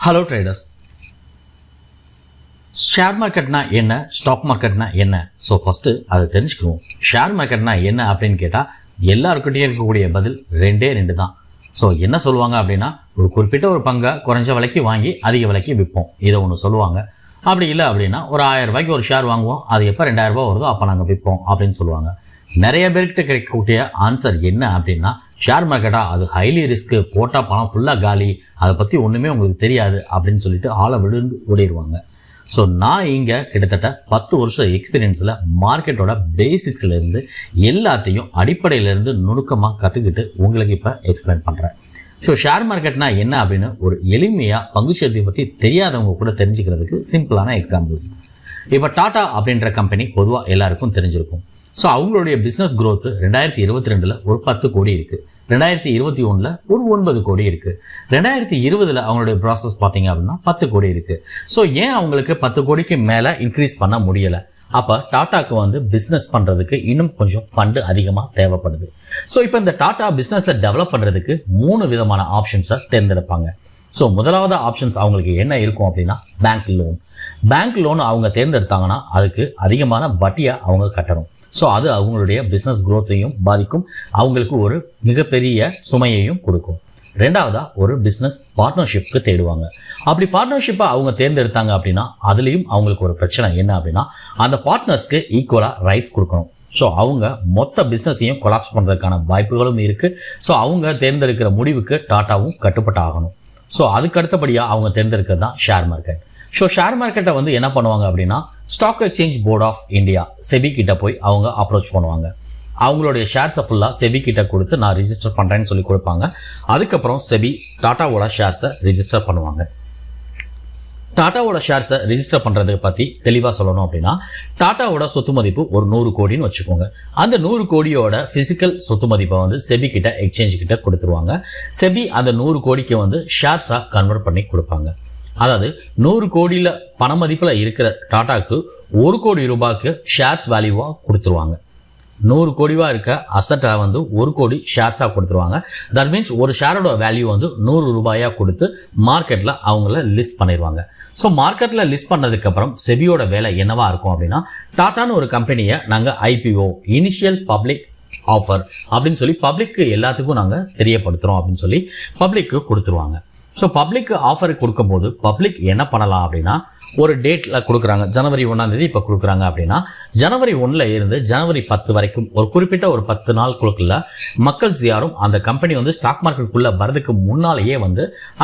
Hello traders, share மார்க்கெட்னா என்ன, stock மார்க்கெட்னா என்ன? So first அதை தெரிஞ்சுக்குவோம். ஷேர் மார்க்கெட்னா என்ன அப்படின்னு கேட்டால் எல்லாருக்கிட்டே இருக்கக்கூடிய பதில் ரெண்டு தான். ஸோ என்ன சொல்லுவாங்க அப்படின்னா, ஒரு குறிப்பிட்ட ஒரு பங்கை குறைஞ்ச விலைக்கு வாங்கி அதிக விலைக்கு விற்போம், இதை ஒன்று சொல்லுவாங்க. அப்படி இல்லை அப்படின்னா ஒரு 1000 ரூபாய்க்கு ஒரு ஷேர் வாங்குவோம், அது எப்போ 2000 ரூபாய் வருதோ அப்போ நாங்கள் விற்போம் அப்படின்னு சொல்லுவாங்க. நிறைய பேர்கிட்ட கிடைக்கக்கூடிய ஆன்சர் என்ன அப்படின்னா, ஷேர் மார்க்கெட்டா, அது ஹைலி ரிஸ்க்கு, போட்டால் பணம் ஃபுல்லாக காலி, அதை பற்றி ஒன்றுமே உங்களுக்கு தெரியாது அப்படின்னு சொல்லிட்டு ஆளை விழுந்து ஓடிடுவாங்க. ஸோ நான் இங்கே கிட்டத்தட்ட 10 வருஷம் எக்ஸ்பீரியன்ஸில் மார்க்கெட்டோட பேசிக்ஸ்லேருந்து எல்லாத்தையும் அடிப்படையிலேருந்து நுணுக்கமாக கற்றுக்கிட்டு உங்களுக்கு இப்போ எக்ஸ்பிளைன் பண்ணுறேன். ஸோ ஷேர் மார்க்கெட்னா என்ன அப்படின்னு ஒரு எளிமையாக பங்குச்சந்தை பற்றி தெரியாதவங்க கூட தெரிஞ்சுக்கிறதுக்கு சிம்பிளான எக்ஸாம்பிள்ஸ். இப்போ டாடா அப்படின்ற கம்பெனி பொதுவாக எல்லாருக்கும் தெரிஞ்சிருக்கும். ஸோ அவங்களுடைய பிஸ்னஸ் growth 2022 ஒரு 10 கோடி இருக்குது, 2021 ஒரு 9 கோடி இருக்குது, 2020 அவங்களுடைய ப்ராசஸ் பார்த்தீங்க அப்படின்னா 10 கோடி இருக்குது. ஸோ ஏன் அவங்களுக்கு 10 கோடிக்கு மேலே இன்க்ரீஸ் பண்ண முடியலை? அப்போ டாட்டாக்கு பிஸ்னஸ் பண்ணுறதுக்கு இன்னும் கொஞ்சம் ஃபண்டு அதிகமாக தேவைப்படுது. ஸோ இப்போ இந்த டாடா பிஸ்னஸை டெவலப் பண்ணுறதுக்கு 3 விதமான ஆப்ஷன்ஸை தேர்ந்தெடுப்பாங்க. ஸோ முதலாவது ஆப்ஷன்ஸ் அவங்களுக்கு என்ன இருக்கும் அப்படின்னா, பேங்க் லோன். பேங்க் லோன் அவங்க தேர்ந்தெடுத்தாங்கன்னா அதுக்கு அதிகமான வட்டியை அவங்க கட்டணும். ஸோ அது அவங்களுடைய பிஸ்னஸ் growth-ஐயும் பாதிக்கும், அவங்களுக்கு ஒரு மிகப்பெரிய சுமையையும் கொடுக்கும். ரெண்டாவதா ஒரு பிஸ்னஸ் பார்ட்னர்ஷிப்க்கு தேடுவாங்க. அப்படி பார்ட்னர்ஷிப்பை அவங்க தேர்ந்தெடுத்தாங்க அப்படின்னா அதுலேயும் அவங்களுக்கு ஒரு பிரச்சனை என்ன அப்படின்னா, அந்த பார்ட்னர்ஸ்க்கு ஈக்குவலாக ரைட்ஸ் கொடுக்கணும். ஸோ அவங்க மொத்த பிஸ்னஸையும் கொலாப்ஸ் பண்ணுறதுக்கான வாய்ப்புகளும் இருக்குது. ஸோ அவங்க தேர்ந்தெடுக்கிற முடிவுக்கு டாட்டாவும் கட்டுப்பட்டு ஆகணும். ஸோ அதுக்கு அடுத்தபடியாக அவங்க தேர்ந்தெடுக்கிறது தான் ஷேர் மார்க்கெட். ஸோ ஷேர் மார்க்கெட்டை என்ன பண்ணுவாங்க அப்படின்னா, stock exchange board of India SEBI கிட்ட போய் அவங்க அப்ரோச் பண்ணுவாங்க. அவங்களுடைய ஷேர்ஸை ஃபுல்லாக செபி கிட்ட கொடுத்து நான் ரிஜிஸ்டர் பண்ணுறேன்னு சொல்லி கொடுப்பாங்க. அதுக்கப்புறம் செபி டாட்டாவோட ஷேர்ஸை ரிஜிஸ்டர் பண்ணுவாங்க. டாட்டாவோட ஷேர்ஸை ரிஜிஸ்டர் பண்ணுறதை பற்றி தெளிவாக சொல்லணும் அப்படின்னா, டாட்டாவோட சொத்து மதிப்பு ஒரு 100 கோடின்னு வச்சுக்கோங்க. அந்த 100 கோடியோட ஃபிசிக்கல் சொத்து மதிப்பை செபி கிட்ட எக்ஸ்சேஞ்ச் கிட்ட கொடுத்துருவாங்க. செபி அந்த 100 கோடிக்கு ஷேர்ஸாக கன்வெர்ட் பண்ணி கொடுப்பாங்க. அதாவது 100 கோடியில் பண மதிப்பில் இருக்கிற டாட்டாக்கு 1 கோடி ரூபாய்க்கு ஷேர்ஸ் வேல்யூவாக கொடுத்துருவாங்க. 100 கோடிவா இருக்க அசட்டை 1 கோடி ஷேர்ஸாக கொடுத்துருவாங்க. தட் மீன்ஸ் ஒரு ஷேரோட வேல்யூ 100 ரூபாயாக கொடுத்து மார்க்கெட்டில் அவங்கள லிஸ்ட் பண்ணிடுவாங்க. ஸோ மார்க்கெட்டில் லிஸ்ட் பண்ணதுக்கப்புறம் செபியோட வேலை என்னவா இருக்கும் அப்படின்னா, டாட்டான்னு ஒரு கம்பெனியை நாங்கள் ஐபிஓ, இனிஷியல் பப்ளிக் ஆஃபர் அப்படின்னு சொல்லி பப்ளிக்கு எல்லாத்துக்கும் நாங்கள் தெரியப்படுத்துகிறோம் அப்படின்னு சொல்லி பப்ளிக்கு கொடுத்துருவாங்க. ஸோ பப்ளிக்கு ஆஃபர் கொடுக்கும்போது பப்ளிக் என்ன பண்ணலாம் அப்படின்னா, ஒரு டேட்டில் கொடுக்குறாங்க, ஜனவரி 1 இப்போ கொடுக்குறாங்க அப்படின்னா, ஜனவரி 1 இருந்து ஜனவரி 10 வரைக்கும் ஒரு குறிப்பிட்ட ஒரு 10 நாளுக்குள்ள மக்கள் யாரும் அந்த கம்பெனி ஸ்டாக் மார்க்கெட்டுக்குள்ளே வரதுக்கு முன்னாலேயே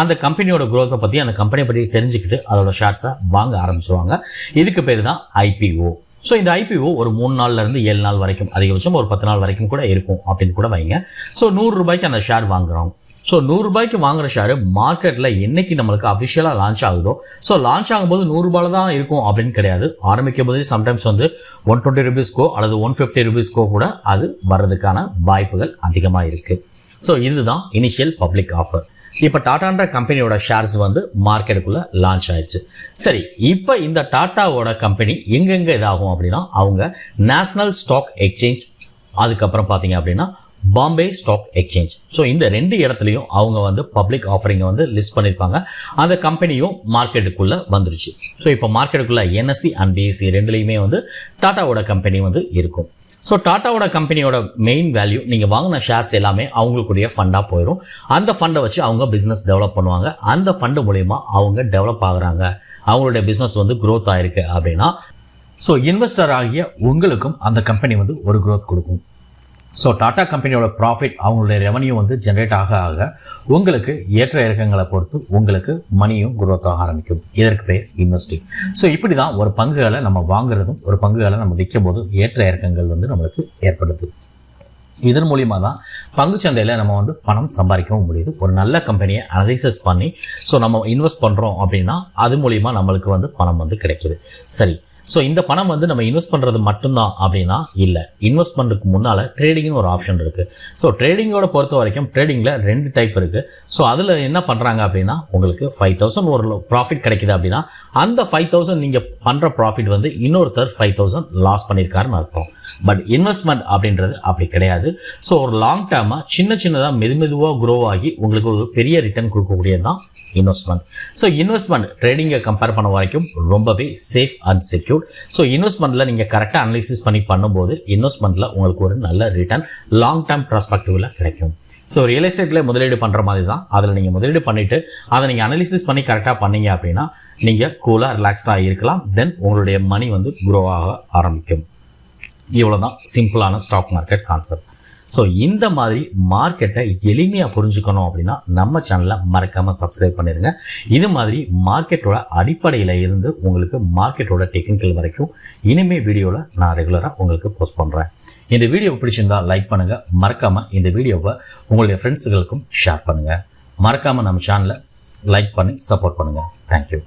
அந்த கம்பெனியோட growth-ஐ பற்றி, அந்த கம்பெனியை பற்றி தெரிஞ்சுக்கிட்டு அதோட ஷேர்ஸை வாங்க ஆரம்பிச்சுவாங்க. இதுக்கு பேர் தான் ஐபிஓ. ஸோ இந்த ஐபிஓ ஒரு 3 நாள்லேருந்து 7 நாள் வரைக்கும், அதிகபட்சம் ஒரு 10 நாள் வரைக்கும் கூட இருக்கும் அப்படின்னு கூட வைங்க. ஸோ 100 ரூபாய்க்கு அந்த ஷேர் வாங்குறோம். ஸோ 100 ரூபாய்க்கு வாங்குற ஷேர் மார்க்கெட்டில் என்னைக்கு நம்மளுக்கு அஃபிஷியலாக லான்ச் ஆகுதோ, ஸோ லான்ச் ஆகும்போது 100 ரூபாயில் தான் இருக்கும் அப்படின்னு கிடையாது. ஆரம்பிக்கும் போது சம்டைம்ஸ் 120 ரூபீஸ்க்கோ அல்லது 150 ரூபீஸ்க்கோ கூட அது வர்றதுக்கான வாய்ப்புகள் அதிகமாக இருக்குது. ஸோ இதுதான் இனிஷியல் பப்ளிக் ஆஃபர். இப்போ டாட்டான்ற கம்பெனியோட ஷேர்ஸ் மார்க்கெட்டுக்குள்ளே லான்ச் ஆயிடுச்சு. சரி, இப்போ இந்த டாட்டாவோட கம்பெனி எங்கெங்கே இதாகும் அப்படின்னா, அவங்க நேஷனல் ஸ்டாக் எக்ஸ்சேஞ்ச், அதுக்கப்புறம் பார்த்தீங்க அப்படின்னா பாம்பே ஸ்டாக் எக்ஸ்சேஞ்ச். ஸோ இந்த 2 இடத்துலையும் அவங்க பப்ளிக் ஆஃபரிங்கை லிஸ்ட் பண்ணியிருப்பாங்க. அந்த கம்பெனியும் மார்க்கெட்டுக்குள்ளே வந்துருச்சு. ஸோ இப்போ மார்க்கெட்டுக்குள்ளே என்எஸ்சி அண்ட் பிஎஸ்சி ரெண்டுலேயுமே டாட்டாவோட கம்பெனி இருக்கும். ஸோ டாட்டாவோட கம்பெனியோட மெயின் வேல்யூ, நீங்கள் வாங்கின ஷேர்ஸ் எல்லாமே அவங்களுக்குரிய ஃபண்டாக போயிடும். அந்த ஃபண்டை வச்சு அவங்க பிஸ்னஸ் டெவலப் பண்ணுவாங்க. அந்த ஃபண்டு மூலயமா அவங்க டெவலப் ஆகுறாங்க, அவங்களுடைய பிஸ்னஸ் growth ஆயிருக்கு அப்படின்னா, ஸோ இன்வெஸ்டர் ஆகிய உங்களுக்கும் அந்த கம்பெனி ஒரு growth கொடுக்கும். ஸோ டாடா கம்பெனியோட ப்ராஃபிட், அவங்களுடைய ரெவன்யூ ஜென்ரேட் ஆக உங்களுக்கு ஏற்ற இறக்கங்களை பொறுத்து உங்களுக்கு மணியும் growth ஆக ஆரம்பிக்கும். இதற்கு பேர் இன்வெஸ்டிங். ஸோ இப்படி தான் ஒரு பங்குகளை நம்ம வாங்குறதும் ஒரு பங்குகளை நம்ம விற்கும் போதும் ஏற்ற இறக்கங்கள் நம்மளுக்கு ஏற்படுது. இதன் மூலியமாக தான் பங்குச்சந்தையில் நம்ம பணம் சம்பாதிக்கவும் முடியுது. ஒரு நல்ல கம்பெனியை அனலைசிஸ் பண்ணி ஸோ நம்ம இன்வெஸ்ட் பண்ணுறோம் அப்படின்னா அது மூலிமா நம்மளுக்கு பணம் கிடைக்குது. சரி, ஸோ இந்த பணம் வந்து நம்ம இன்வெஸ்ட் பண்ணுறது மட்டும்தான் அப்படின்னா இல்லை, இன்வெஸ்ட்மெண்ட்டுக்கு முன்னால் ட்ரேடிங்னு ஒரு ஆப்ஷன் இருக்குது. ஸோ ட்ரேடிங்கோட பொறுத்த வரைக்கும் ட்ரேடிங்கில் 2 டைப் இருக்குது. ஸோ அதில் என்ன பண்ணுறாங்க அப்படின்னா உங்களுக்கு 5000 ஒரு ப்ராஃபிட் கிடைக்குது அப்படின்னா அந்த 5000 நீங்கள் பண்ணுற ப்ராஃபிட் வந்து இன்னொருத்தர் 5000 லாஸ் பண்ணியிருக்காருன்னு அர்த்தம். பட் இன்வெஸ்ட்மெண்ட் அப்படின்றது அப்படி கிடையாது. ஸோ ஒரு லாங் டேர்மாக சின்னதாக மெதுவாக க்ரோ ஆகி உங்களுக்கு ஒரு பெரிய ரிட்டர்ன் கொடுக்கக்கூடியது தான் இன்வெஸ்ட்மெண்ட். ஸோ இன்வெஸ்ட்மெண்ட் ட்ரேடிங்கை கம்பேர் பண்ண வரைக்கும் ரொம்பவே சேஃப் அண்ட் செக்யூர். ஸோ இன்வெஸ்ட்மெண்ட்டில் நீங்கள் கரெக்டாக அனலைசிஸ் பண்ணி பண்ணும்போது இன்வெஸ்ட்மெண்ட்டில் உங்களுக்கு ஒரு நல்ல ரிட்டர்ன் லாங் டேர்ம் ப்ராஸ்பெக்டிவில் கிடைக்கும். ஸோ ரியல் எஸ்டேட்டில் முதலீடு பண்ணுற மாதிரி தான். அதில் நீங்கள் முதலீடு பண்ணிவிட்டு அதை நீங்கள் அனலிசிஸ் பண்ணி கரெக்டாக பண்ணீங்க அப்படின்னா நீங்கள் கூலாக ரிலாக்ஸ்டாக இருக்கலாம். தென் உங்களுடைய மணி வந்து க்ரோ ஆக ஆரம்பிக்கும். இவ்வளோ தான் சிம்பிளான ஸ்டாக் மார்க்கெட் கான்செப்ட். ஸோ இந்த மாதிரி மார்க்கெட்டை எளிமையாக புரிஞ்சுக்கணும் அப்படின்னா நம்ம சேனலை மறக்காமல் சப்ஸ்கிரைப் பண்ணிடுங்க. இது மாதிரி மார்க்கெட்டோட அடிப்படையில் இருந்து உங்களுக்கு மார்க்கெட்டோட டெக்னிக்கல் வரைக்கும் இனிமேல் வீடியோவில் நான் ரெகுலராக உங்களுக்கு போஸ்ட் பண்ணுறேன். இந்த வீடியோ பிடிச்சிருந்தா லைக் பண்ணுங்கள். மறக்காமல் இந்த வீடியோவை உங்களுடைய ஃப்ரெண்ட்ஸுகளுக்கும் ஷேர் பண்ணுங்கள். மறக்காமல் நம்ம சேனலை லைக் பண்ணி சப்போர்ட் பண்ணுங்கள். தேங்க்யூ.